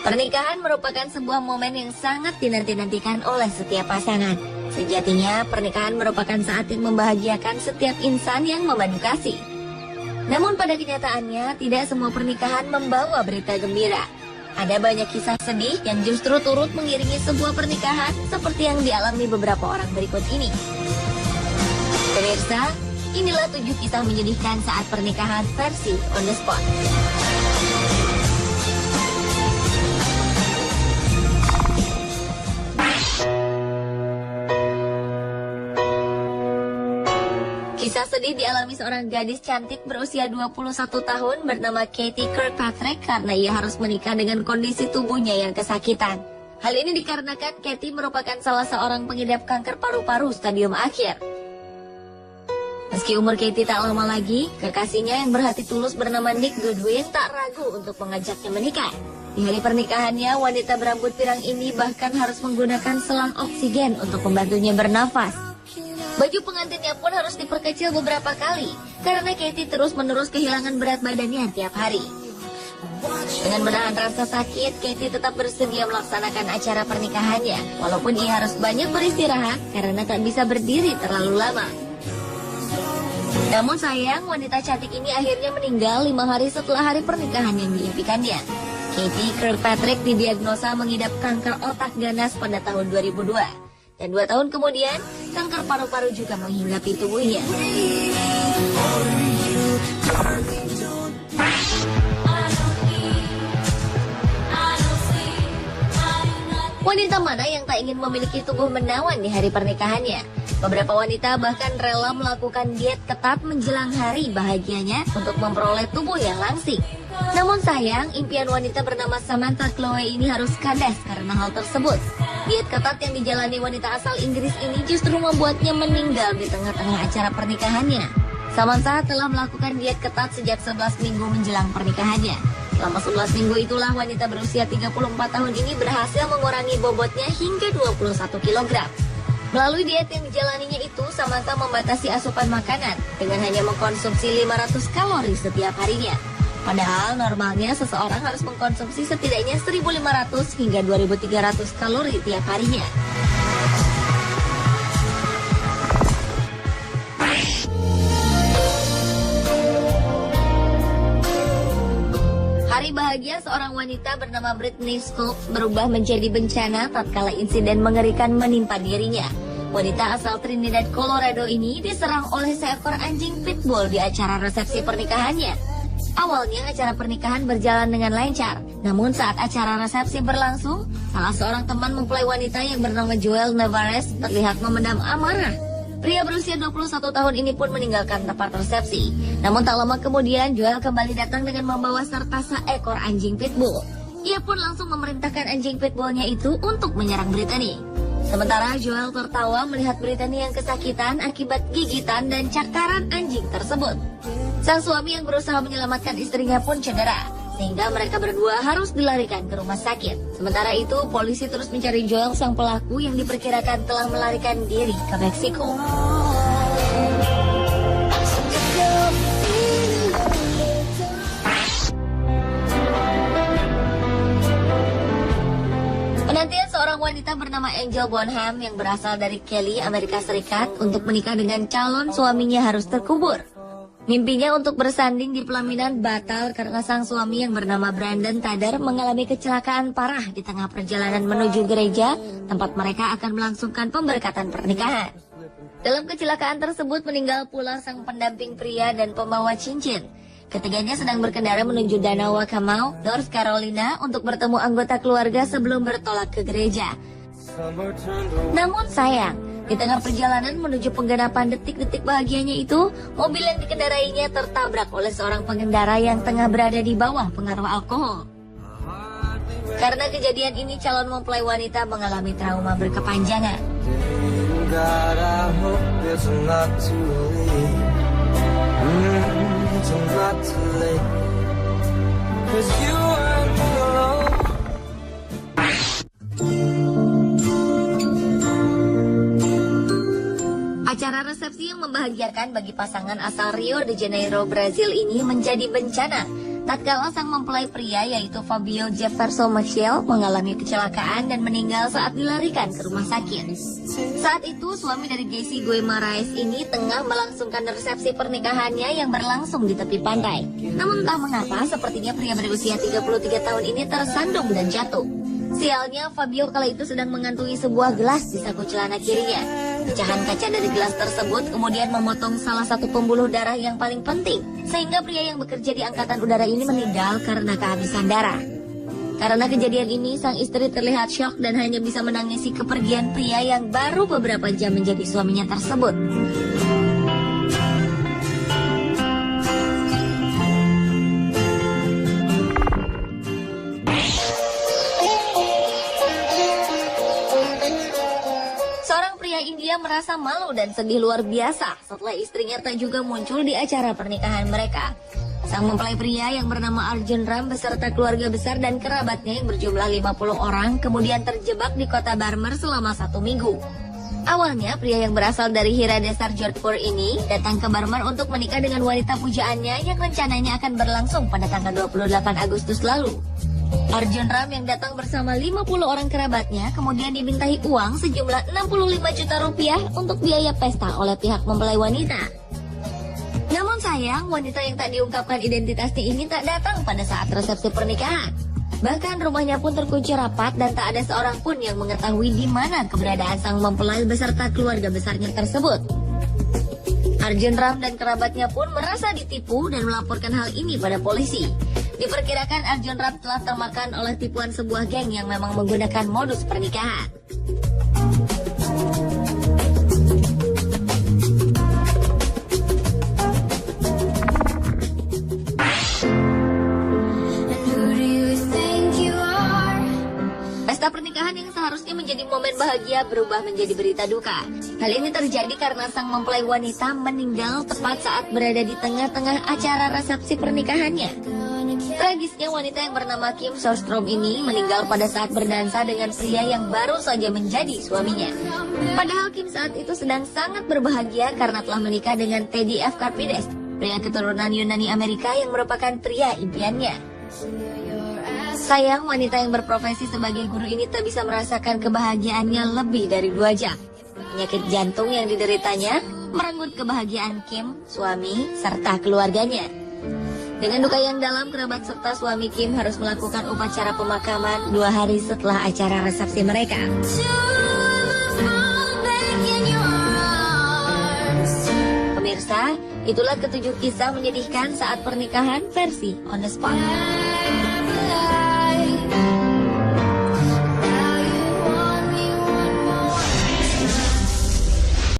Pernikahan merupakan sebuah momen yang sangat dinanti-nantikan oleh setiap pasangan. Sejatinya, pernikahan merupakan saat yang membahagiakan setiap insan yang memandu kasih. Namun pada kenyataannya, tidak semua pernikahan membawa berita gembira. Ada banyak kisah sedih yang justru turut mengiringi sebuah pernikahan seperti yang dialami beberapa orang berikut ini. Pemirsa, inilah 7 kisah menyedihkan saat pernikahan versi On The Spot. Kisah sedih dialami seorang gadis cantik berusia 21 tahun bernama Katie Kirkpatrick karena ia harus menikah dengan kondisi tubuhnya yang kesakitan. Hal ini dikarenakan Katie merupakan salah seorang pengidap kanker paru-paru stadium akhir. Meski umur Katie tak lama lagi, kekasihnya yang berhati tulus bernama Nick Goodwin tak ragu untuk mengajaknya menikah. Di hari pernikahannya, wanita berambut pirang ini bahkan harus menggunakan selang oksigen untuk membantunya bernafas. Baju pengantinnya pun harus diperkecil beberapa kali, karena Katie terus-menerus kehilangan berat badannya tiap hari. Dengan menahan rasa sakit, Katie tetap bersedia melaksanakan acara pernikahannya, walaupun ia harus banyak beristirahat karena tak bisa berdiri terlalu lama. Namun sayang, wanita cantik ini akhirnya meninggal 5 hari setelah hari pernikahan yang diimpikannya. Katie Kirkpatrick didiagnosa mengidap kanker otak ganas pada tahun 2002. Dan 2 tahun kemudian, kanker paru-paru juga menghinggapi tubuhnya. Wanita mana yang tak ingin memiliki tubuh menawan di hari pernikahannya? Beberapa wanita bahkan rela melakukan diet ketat menjelang hari bahagianya untuk memperoleh tubuh yang langsing. Namun sayang, impian wanita bernama Samantha Chloe ini harus kandas karena hal tersebut. Diet ketat yang dijalani wanita asal Inggris ini justru membuatnya meninggal di tengah-tengah acara pernikahannya. Samantha telah melakukan diet ketat sejak 11 minggu menjelang pernikahannya. Selama 11 minggu itulah wanita berusia 34 tahun ini berhasil mengurangi bobotnya hingga 21 kg. Melalui diet yang dijalaninya itu, Samantha membatasi asupan makanan dengan hanya mengkonsumsi 500 kalori setiap harinya. Padahal normalnya seseorang harus mengkonsumsi setidaknya 1.500 hingga 2.300 kalori tiap harinya. Hari bahagia seorang wanita bernama Brittany Scopes berubah menjadi bencana tatkala insiden mengerikan menimpa dirinya. Wanita asal Trinidad, Colorado ini diserang oleh seekor anjing pitbull di acara resepsi pernikahannya. Awalnya acara pernikahan berjalan dengan lancar, namun saat acara resepsi berlangsung, salah seorang teman mempelai wanita yang bernama Joel Navarez terlihat memendam amarah. Pria berusia 21 tahun ini pun meninggalkan tempat resepsi. Namun tak lama kemudian, Joel kembali datang dengan membawa serta seekor anjing pitbull. Ia pun langsung memerintahkan anjing pitbullnya itu untuk menyerang Brittany. Sementara Joel tertawa melihat Brittany yang kesakitan akibat gigitan dan cakaran anjing tersebut. Sang suami yang berusaha menyelamatkan istrinya pun cedera, sehingga mereka berdua harus dilarikan ke rumah sakit. Sementara itu, polisi terus mencari Joel, sang pelaku yang diperkirakan telah melarikan diri ke Meksiko. Penantian seorang wanita bernama Angel Bonham yang berasal dari Kelly, Amerika Serikat untuk menikah dengan calon suaminya harus terkubur. Mimpinya untuk bersanding di pelaminan batal karena sang suami yang bernama Brandon Tader mengalami kecelakaan parah di tengah perjalanan menuju gereja tempat mereka akan melangsungkan pemberkatan pernikahan. Dalam kecelakaan tersebut meninggal pula sang pendamping pria dan pembawa cincin. Ketiganya sedang berkendara menuju Danau Waccamaw, North Carolina untuk bertemu anggota keluarga sebelum bertolak ke gereja. Namun sayang, di tengah perjalanan menuju penggenapan detik-detik bahagianya itu, mobil yang dikendarainya tertabrak oleh seorang pengendara yang tengah berada di bawah pengaruh alkohol. Karena kejadian ini, calon mempelai wanita mengalami trauma berkepanjangan. Acara resepsi yang membahagiakan bagi pasangan asal Rio de Janeiro, Brazil ini menjadi bencana Tatkala sang mempelai pria yaitu Fabio Jefferson Michel mengalami kecelakaan dan meninggal saat dilarikan ke rumah sakit. Saat itu suami dari Jessie Guimaraes ini tengah melangsungkan resepsi pernikahannya yang berlangsung di tepi pantai. Namun entah mengapa sepertinya pria berusia 33 tahun ini tersandung dan jatuh. Sialnya Fabio kala itu sedang mengantungi sebuah gelas di saku celana kirinya. Pecahan kaca dari gelas tersebut kemudian memotong salah satu pembuluh darah yang paling penting, sehingga pria yang bekerja di angkatan udara ini meninggal karena kehabisan darah. Karena kejadian ini, sang istri terlihat syok dan hanya bisa menangisi kepergian pria yang baru beberapa jam menjadi suaminya tersebut. India merasa malu dan sedih luar biasa setelah istrinya tak juga muncul di acara pernikahan mereka. Sang mempelai pria yang bernama Arjun Ram beserta keluarga besar dan kerabatnya yang berjumlah 50 orang kemudian terjebak di kota Barmer selama 1 minggu. Awalnya pria yang berasal dari Hiradesar Jodhpur ini datang ke Barmer untuk menikah dengan wanita pujaannya yang rencananya akan berlangsung pada tanggal 28 Agustus lalu. Arjun Ram yang datang bersama 50 orang kerabatnya kemudian dimintai uang sejumlah 65 juta rupiah untuk biaya pesta oleh pihak mempelai wanita. Namun sayang, wanita yang tak diungkapkan identitasnya ini tak datang pada saat resepsi pernikahan. Bahkan rumahnya pun terkunci rapat dan tak ada seorang pun yang mengetahui di mana keberadaan sang mempelai beserta keluarga besarnya tersebut. Arjun Ram dan kerabatnya pun merasa ditipu dan melaporkan hal ini pada polisi. Diperkirakan Arjun Ram telah termakan oleh tipuan sebuah geng yang memang menggunakan modus pernikahan. Pesta pernikahan yang seharusnya menjadi momen bahagia berubah menjadi berita duka. Hal ini terjadi karena sang mempelai wanita meninggal tepat saat berada di tengah-tengah acara resepsi pernikahannya. Tragisnya wanita yang bernama Kim Sorstrom ini meninggal pada saat berdansa dengan pria yang baru saja menjadi suaminya. Padahal Kim saat itu sedang sangat berbahagia karena telah menikah dengan Teddy F. Karpides, pria keturunan Yunani Amerika yang merupakan pria impiannya. Sayang, wanita yang berprofesi sebagai guru ini tak bisa merasakan kebahagiaannya lebih dari 2 jam. Penyakit jantung yang dideritanya merenggut kebahagiaan Kim, suami, serta keluarganya. Dengan duka yang dalam, kerabat serta suami Kim harus melakukan upacara pemakaman 2 hari setelah acara resepsi mereka. Pemirsa, itulah ketujuh kisah menyedihkan saat pernikahan versi On The Spot.